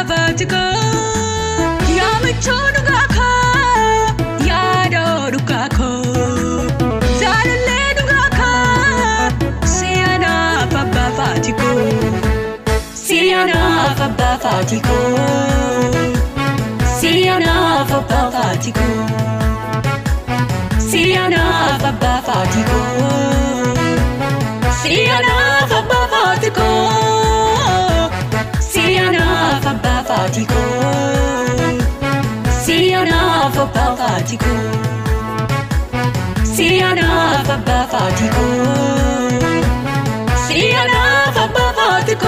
babatiko yamichonu gaka yado dukako zalale dugaka siana babatiko siana babatiko siana babatiko siana babatiko siana babatiko siana babatiko siana babatiko siana babatiko siana babatiko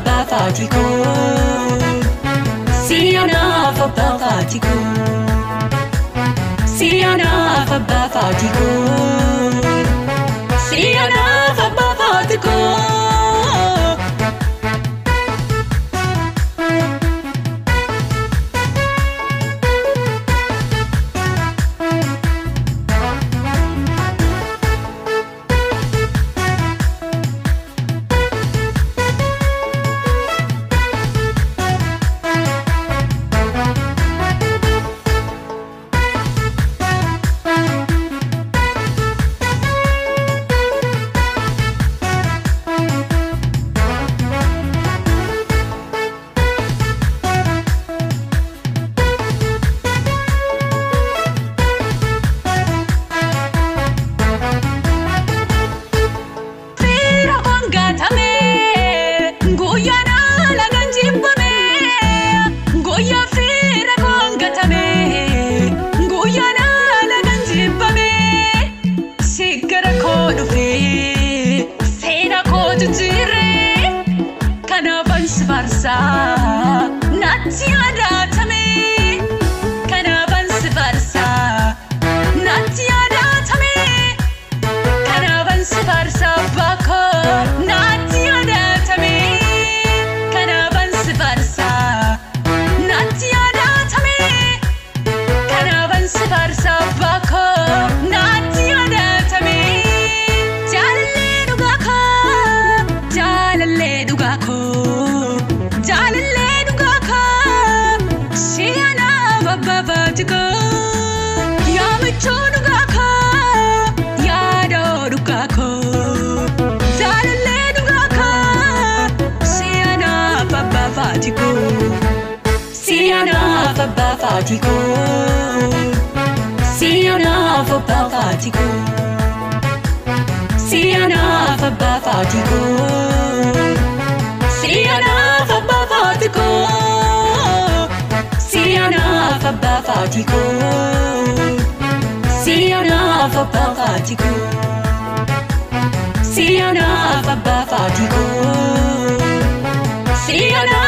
Babatiko siana babatiko siana babatiko siana babatiko farsa natti yadatame kanaafan si farsa natti yadatame kanaafan si farsa bako natti yadatame kanaafan si farsa natti yadatame kanaafan si farsa bako natti yadatame jalalle dugako jalalle dugako jalalle dugako siyana babbaatiko yaamicho dugako yaado dugako jalalle dugako siyana babbaatiko siyana babbaatiko siyana babbaatiko siyana babbaatiko siyana babbaatiko siyana babbaatiko siyana babbaatiko siyana babbaatiko siyana